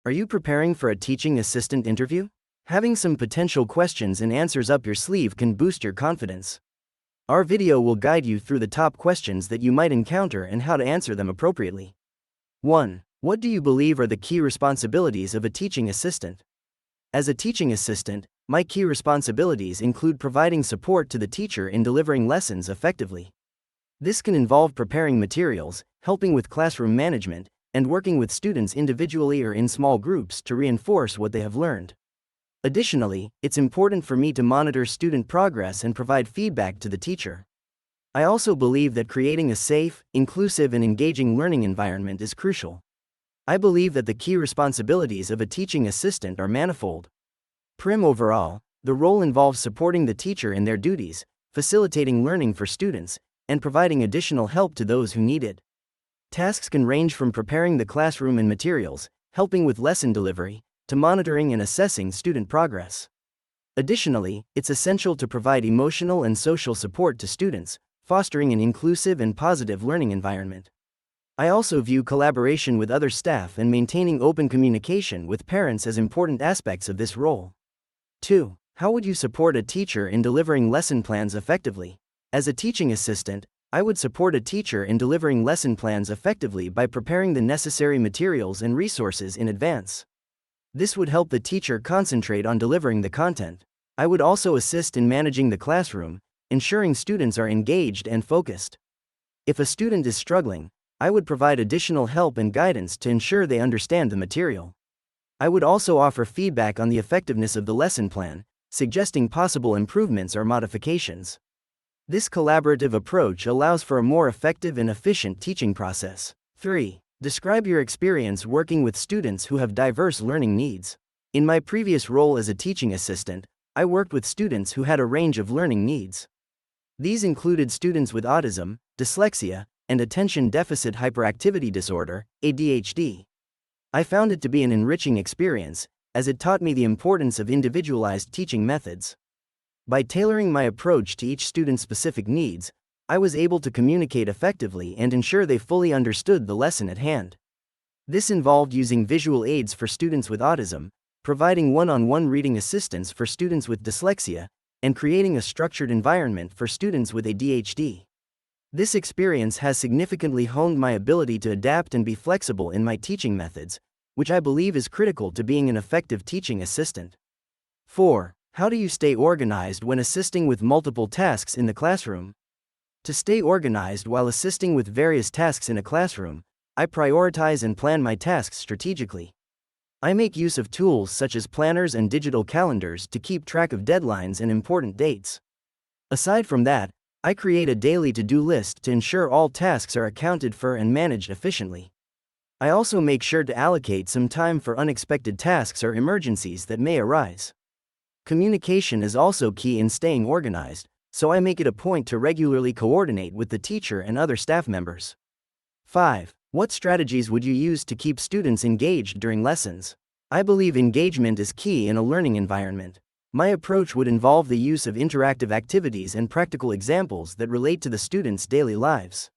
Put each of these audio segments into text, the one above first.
Are you preparing for a teaching assistant interview? Having some potential questions and answers up your sleeve can boost your confidence. Our video will guide you through the top questions that you might encounter and how to answer them appropriately. 1. What do you believe are the key responsibilities of a teaching assistant? As a teaching assistant, my key responsibilities include providing support to the teacher in delivering lessons effectively. This can involve preparing materials, helping with classroom management, and working with students individually or in small groups to reinforce what they have learned. Additionally, it's important for me to monitor student progress and provide feedback to the teacher. I also believe that creating a safe, inclusive, and engaging learning environment is crucial. I believe that the key responsibilities of a teaching assistant are manifold. Overall, the role involves supporting the teacher in their duties, facilitating learning for students, and providing additional help to those who need it. Tasks can range from preparing the classroom and materials, helping with lesson delivery, to monitoring and assessing student progress. Additionally, it's essential to provide emotional and social support to students, fostering an inclusive and positive learning environment. I also view collaboration with other staff and maintaining open communication with parents as important aspects of this role. 2. How would you support a teacher in delivering lesson plans effectively? As a teaching assistant, I would support a teacher in delivering lesson plans effectively by preparing the necessary materials and resources in advance. This would help the teacher concentrate on delivering the content. I would also assist in managing the classroom, ensuring students are engaged and focused. If a student is struggling, I would provide additional help and guidance to ensure they understand the material. I would also offer feedback on the effectiveness of the lesson plan, suggesting possible improvements or modifications. This collaborative approach allows for a more effective and efficient teaching process. 3. Describe your experience working with students who have diverse learning needs. In my previous role as a teaching assistant, I worked with students who had a range of learning needs. These included students with autism, dyslexia, and attention deficit hyperactivity disorder, ADHD. I found it to be an enriching experience, as it taught me the importance of individualized teaching methods. By tailoring my approach to each student's specific needs, I was able to communicate effectively and ensure they fully understood the lesson at hand. This involved using visual aids for students with autism, providing one-on-one reading assistance for students with dyslexia, and creating a structured environment for students with ADHD. This experience has significantly honed my ability to adapt and be flexible in my teaching methods, which I believe is critical to being an effective teaching assistant. 4. How do you stay organized when assisting with multiple tasks in the classroom? To stay organized while assisting with various tasks in a classroom, I prioritize and plan my tasks strategically. I make use of tools such as planners and digital calendars to keep track of deadlines and important dates. Aside from that, I create a daily to-do list to ensure all tasks are accounted for and managed efficiently. I also make sure to allocate some time for unexpected tasks or emergencies that may arise. Communication is also key in staying organized, so I make it a point to regularly coordinate with the teacher and other staff members. 5. What strategies would you use to keep students engaged during lessons? I believe engagement is key in a learning environment. My approach would involve the use of interactive activities and practical examples that relate to the students' daily lives.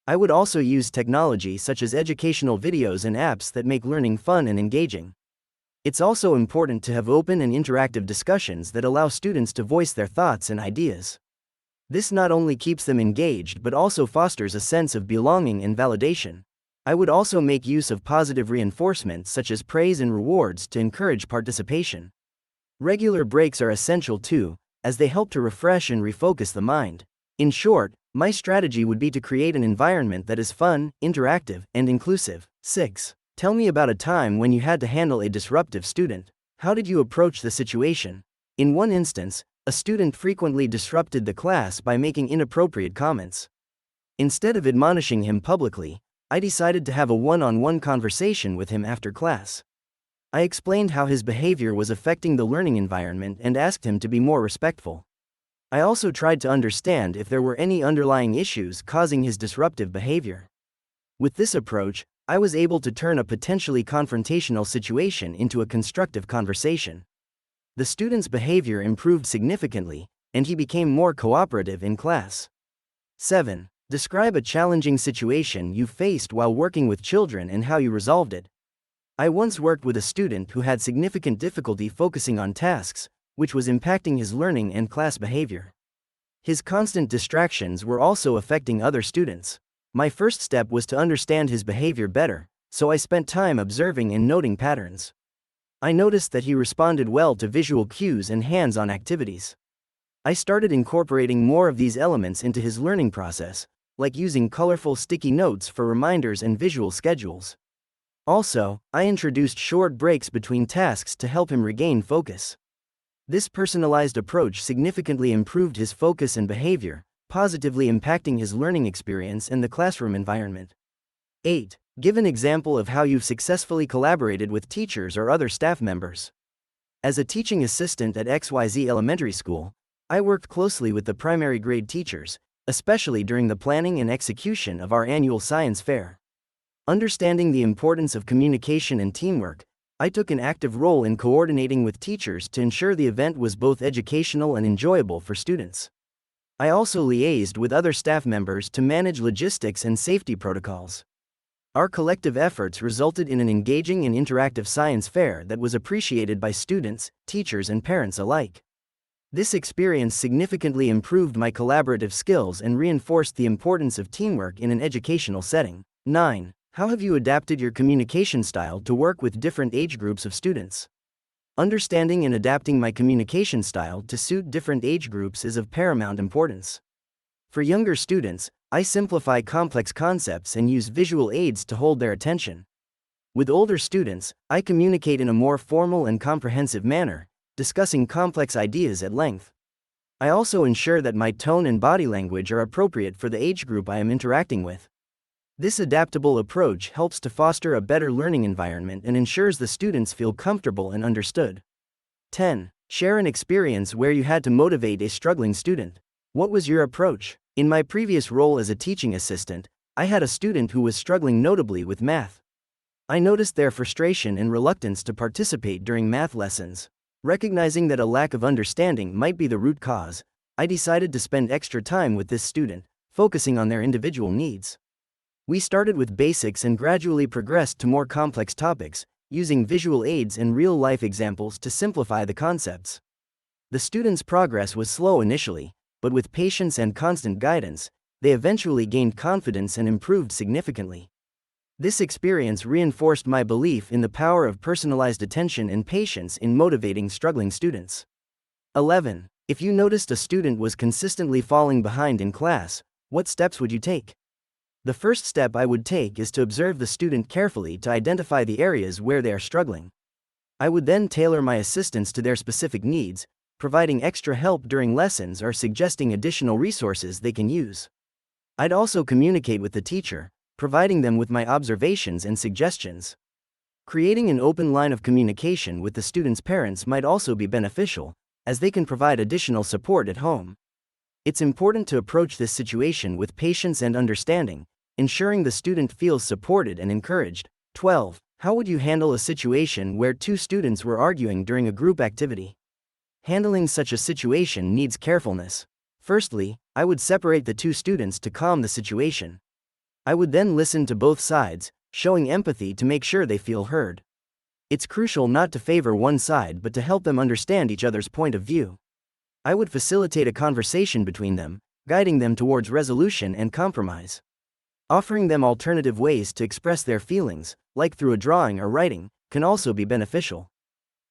I would also use technology such as educational videos and apps that make learning fun and engaging. It's also important to have open and interactive discussions that allow students to voice their thoughts and ideas. This not only keeps them engaged but also fosters a sense of belonging and validation. I would also make use of positive reinforcement such as praise and rewards to encourage participation. Regular breaks are essential too, as they help to refresh and refocus the mind. In short, my strategy would be to create an environment that is fun, interactive, and inclusive. 6. Tell me about a time when you had to handle a disruptive student. How did you approach the situation? In one instance, a student frequently disrupted the class by making inappropriate comments. Instead of admonishing him publicly, I decided to have a one-on-one conversation with him after class. I explained how his behavior was affecting the learning environment and asked him to be more respectful. I also tried to understand if there were any underlying issues causing his disruptive behavior. With this approach, I was able to turn a potentially confrontational situation into a constructive conversation. The student's behavior improved significantly, and he became more cooperative in class. 7. Describe a challenging situation you faced while working with children and how you resolved it. I once worked with a student who had significant difficulty focusing on tasks, which was impacting his learning and class behavior. His constant distractions were also affecting other students. My first step was to understand his behavior better, so I spent time observing and noting patterns. I noticed that he responded well to visual cues and hands-on activities. I started incorporating more of these elements into his learning process, like using colorful sticky notes for reminders and visual schedules. Also, I introduced short breaks between tasks to help him regain focus. This personalized approach significantly improved his focus and behavior, positively impacting his learning experience and the classroom environment. 8. Give an example of how you've successfully collaborated with teachers or other staff members. As a teaching assistant at XYZ Elementary School, I worked closely with the primary grade teachers, especially during the planning and execution of our annual science fair. Understanding the importance of communication and teamwork, I took an active role in coordinating with teachers to ensure the event was both educational and enjoyable for students. I also liaised with other staff members to manage logistics and safety protocols. Our collective efforts resulted in an engaging and interactive science fair that was appreciated by students, teachers, and parents alike. This experience significantly improved my collaborative skills and reinforced the importance of teamwork in an educational setting. 9. How have you adapted your communication style to work with different age groups of students? Understanding and adapting my communication style to suit different age groups is of paramount importance. For younger students, I simplify complex concepts and use visual aids to hold their attention. With older students, I communicate in a more formal and comprehensive manner, discussing complex ideas at length. I also ensure that my tone and body language are appropriate for the age group I am interacting with. This adaptable approach helps to foster a better learning environment and ensures the students feel comfortable and understood. 10. Share an experience where you had to motivate a struggling student. What was your approach? In my previous role as a teaching assistant, I had a student who was struggling notably with math. I noticed their frustration and reluctance to participate during math lessons. Recognizing that a lack of understanding might be the root cause, I decided to spend extra time with this student, focusing on their individual needs. We started with basics and gradually progressed to more complex topics, using visual aids and real-life examples to simplify the concepts. The students' progress was slow initially, but with patience and constant guidance, they eventually gained confidence and improved significantly. This experience reinforced my belief in the power of personalized attention and patience in motivating struggling students. 11. If you noticed a student was consistently falling behind in class, what steps would you take? The first step I would take is to observe the student carefully to identify the areas where they are struggling. I would then tailor my assistance to their specific needs, providing extra help during lessons or suggesting additional resources they can use. I'd also communicate with the teacher, providing them with my observations and suggestions. Creating an open line of communication with the student's parents might also be beneficial, as they can provide additional support at home. It's important to approach this situation with patience and understanding, ensuring the student feels supported and encouraged. 12. How would you handle a situation where two students were arguing during a group activity? Handling such a situation needs carefulness. Firstly, I would separate the two students to calm the situation. I would then listen to both sides, showing empathy to make sure they feel heard. It's crucial not to favor one side but to help them understand each other's point of view. I would facilitate a conversation between them, guiding them towards resolution and compromise. Offering them alternative ways to express their feelings, like through a drawing or writing, can also be beneficial.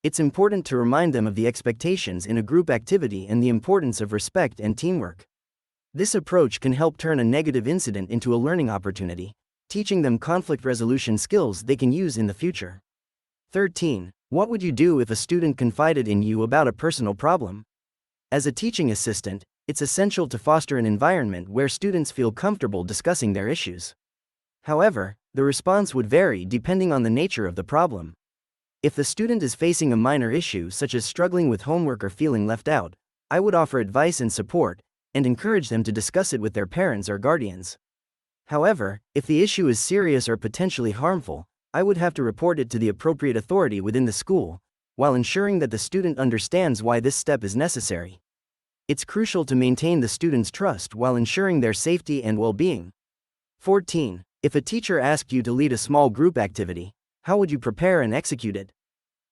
It's important to remind them of the expectations in a group activity and the importance of respect and teamwork. This approach can help turn a negative incident into a learning opportunity, teaching them conflict resolution skills they can use in the future. 13. What would you do if a student confided in you about a personal problem? As a teaching assistant, it's essential to foster an environment where students feel comfortable discussing their issues. However, the response would vary depending on the nature of the problem. If the student is facing a minor issue such as struggling with homework or feeling left out, I would offer advice and support, and encourage them to discuss it with their parents or guardians. However, if the issue is serious or potentially harmful, I would have to report it to the appropriate authority within the school, while ensuring that the student understands why this step is necessary. It's crucial to maintain the student's trust while ensuring their safety and well-being. 14. If a teacher asked you to lead a small group activity, How would you prepare and execute it?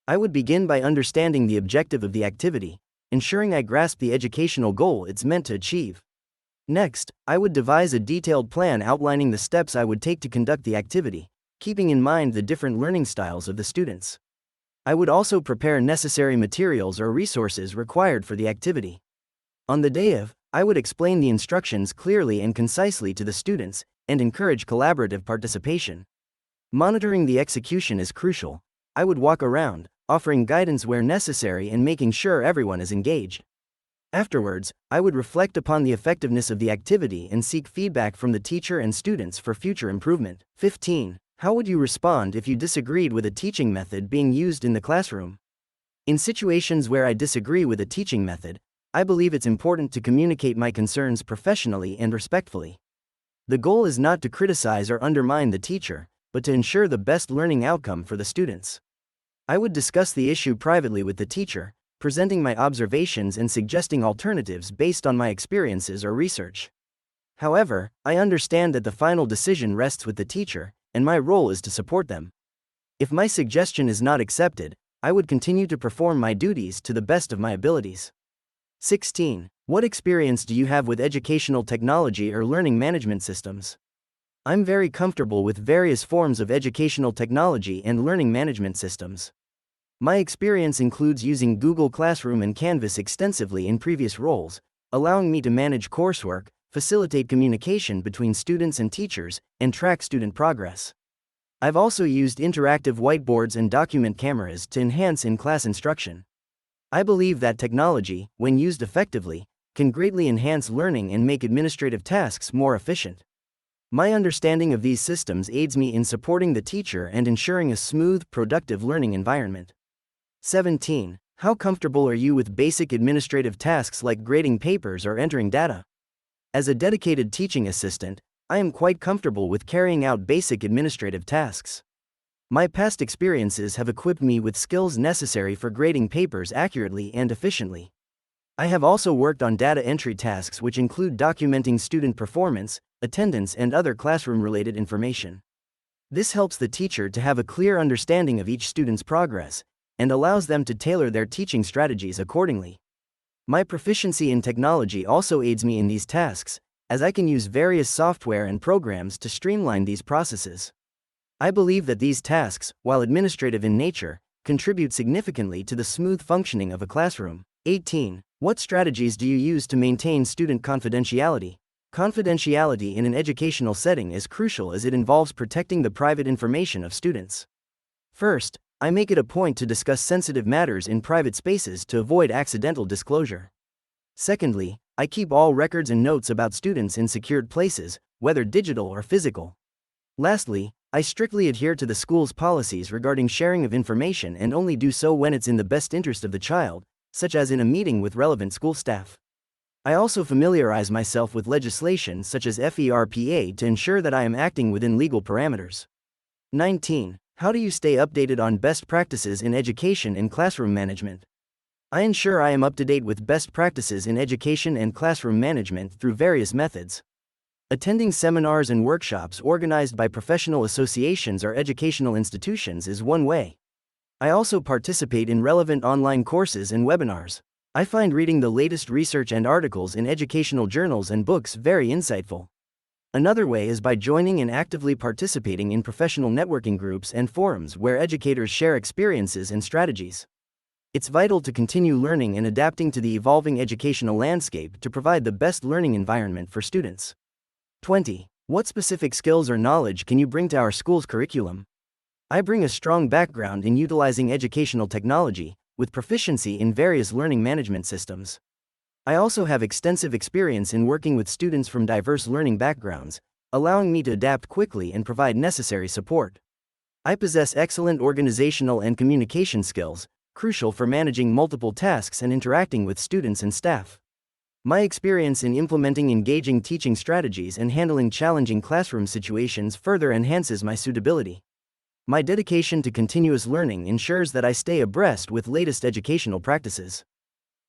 I would begin by understanding the objective of the activity, ensuring I grasp the educational goal it's meant to achieve. Next, I would devise a detailed plan outlining the steps I would take to conduct the activity, keeping in mind the different learning styles of the students. I would also prepare necessary materials or resources required for the activity. On the day of, I would explain the instructions clearly and concisely to the students and encourage collaborative participation. Monitoring the execution is crucial. I would walk around, offering guidance where necessary and making sure everyone is engaged. Afterwards, I would reflect upon the effectiveness of the activity and seek feedback from the teacher and students for future improvement. 15. How would you respond if you disagreed with a teaching method being used in the classroom? In situations where I disagree with a teaching method, I believe it's important to communicate my concerns professionally and respectfully. The goal is not to criticize or undermine the teacher, but to ensure the best learning outcome for the students. I would discuss the issue privately with the teacher, presenting my observations and suggesting alternatives based on my experiences or research. However, I understand that the final decision rests with the teacher, and my role is to support them. If my suggestion is not accepted, I would continue to perform my duties to the best of my abilities. 16. What experience do you have with educational technology or learning management systems? I'm very comfortable with various forms of educational technology and learning management systems. My experience includes using Google Classroom and Canvas extensively in previous roles, allowing me to manage coursework, facilitate communication between students and teachers, and track student progress. I've also used interactive whiteboards and document cameras to enhance in-class instruction. I believe that technology, when used effectively, can greatly enhance learning and make administrative tasks more efficient. My understanding of these systems aids me in supporting the teacher and ensuring a smooth, productive learning environment. 17. How comfortable are you with basic administrative tasks like grading papers or entering data? As a dedicated teaching assistant, I am quite comfortable with carrying out basic administrative tasks. My past experiences have equipped me with skills necessary for grading papers accurately and efficiently. I have also worked on data entry tasks which include documenting student performance, attendance, and other classroom-related information. This helps the teacher to have a clear understanding of each student's progress, and allows them to tailor their teaching strategies accordingly. My proficiency in technology also aids me in these tasks, as I can use various software and programs to streamline these processes. I believe that these tasks, while administrative in nature, contribute significantly to the smooth functioning of a classroom. 18. What strategies do you use to maintain student confidentiality? Confidentiality in an educational setting is crucial as it involves protecting the private information of students. First, I make it a point to discuss sensitive matters in private spaces to avoid accidental disclosure. Secondly, I keep all records and notes about students in secured places, whether digital or physical. Lastly, I strictly adhere to the school's policies regarding sharing of information and only do so when it's in the best interest of the child, such as in a meeting with relevant school staff. I also familiarize myself with legislation such as FERPA to ensure that I am acting within legal parameters. 19. How do you stay updated on best practices in education and classroom management? I ensure I am up to date with best practices in education and classroom management through various methods. Attending seminars and workshops organized by professional associations or educational institutions is one way. I also participate in relevant online courses and webinars. I find reading the latest research and articles in educational journals and books very insightful. Another way is by joining and actively participating in professional networking groups and forums where educators share experiences and strategies. It's vital to continue learning and adapting to the evolving educational landscape to provide the best learning environment for students. 20. What specific skills or knowledge can you bring to our school's curriculum? I bring a strong background in utilizing educational technology, with proficiency in various learning management systems. I also have extensive experience in working with students from diverse learning backgrounds, allowing me to adapt quickly and provide necessary support. I possess excellent organizational and communication skills, crucial for managing multiple tasks and interacting with students and staff. My experience in implementing engaging teaching strategies and handling challenging classroom situations further enhances my suitability. My dedication to continuous learning ensures that I stay abreast with latest educational practices.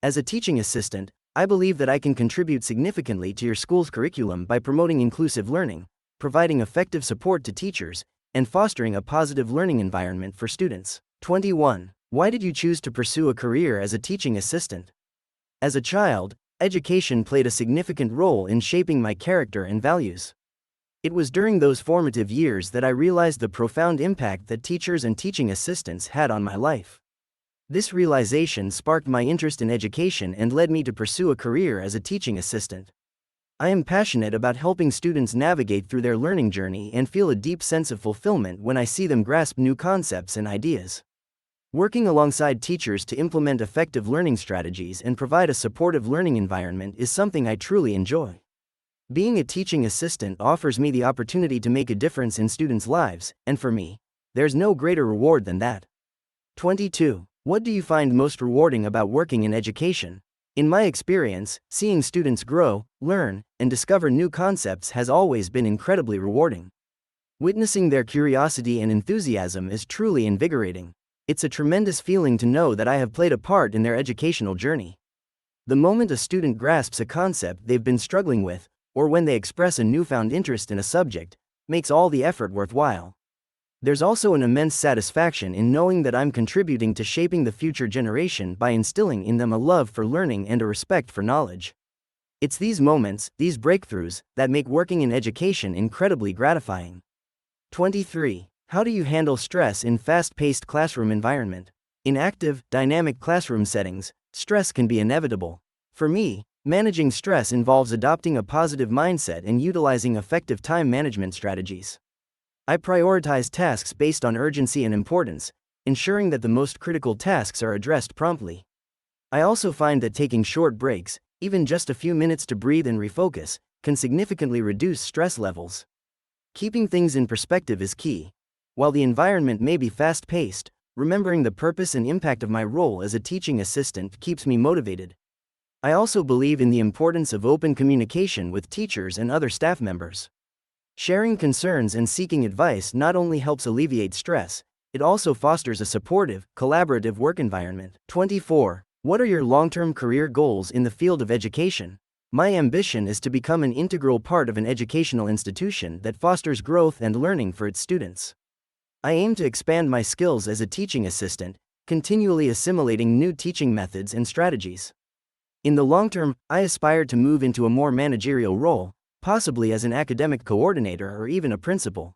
As a teaching assistant, I believe that I can contribute significantly to your school's curriculum by promoting inclusive learning, providing effective support to teachers, and fostering a positive learning environment for students. 21. Why did you choose to pursue a career as a teaching assistant? As a child, education played a significant role in shaping my character and values. It was during those formative years that I realized the profound impact that teachers and teaching assistants had on my life. This realization sparked my interest in education and led me to pursue a career as a teaching assistant. I am passionate about helping students navigate through their learning journey and feel a deep sense of fulfillment when I see them grasp new concepts and ideas. Working alongside teachers to implement effective learning strategies and provide a supportive learning environment is something I truly enjoy. Being a teaching assistant offers me the opportunity to make a difference in students' lives, and for me, there's no greater reward than that. 22. What do you find most rewarding about working in education? In my experience, seeing students grow, learn, and discover new concepts has always been incredibly rewarding. Witnessing their curiosity and enthusiasm is truly invigorating. It's a tremendous feeling to know that I have played a part in their educational journey. The moment a student grasps a concept they've been struggling with, or when they express a newfound interest in a subject, makes all the effort worthwhile. There's also an immense satisfaction in knowing that I'm contributing to shaping the future generation by instilling in them a love for learning and a respect for knowledge. It's these moments, these breakthroughs, that make working in education incredibly gratifying. 23. How do you handle stress in fast-paced classroom environment? In active, dynamic classroom settings, stress can be inevitable. For me, managing stress involves adopting a positive mindset and utilizing effective time management strategies. I prioritize tasks based on urgency and importance, ensuring that the most critical tasks are addressed promptly. I also find that taking short breaks, even just a few minutes to breathe and refocus, can significantly reduce stress levels. Keeping things in perspective is key. While the environment may be fast-paced, remembering the purpose and impact of my role as a teaching assistant keeps me motivated. I also believe in the importance of open communication with teachers and other staff members. Sharing concerns and seeking advice not only helps alleviate stress, it also fosters a supportive, collaborative work environment. 24. What are your long-term career goals in the field of education? My ambition is to become an integral part of an educational institution that fosters growth and learning for its students. I aim to expand my skills as a teaching assistant, continually assimilating new teaching methods and strategies. In the long term, I aspire to move into a more managerial role, possibly as an academic coordinator or even a principal.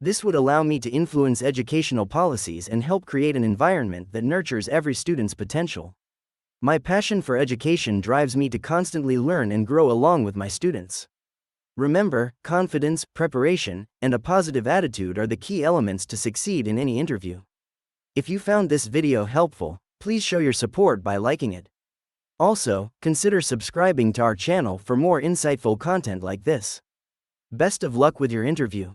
This would allow me to influence educational policies and help create an environment that nurtures every student's potential. My passion for education drives me to constantly learn and grow along with my students. Remember, confidence, preparation, and a positive attitude are the key elements to succeed in any interview. If you found this video helpful, please show your support by liking it. Also, consider subscribing to our channel for more insightful content like this. Best of luck with your interview.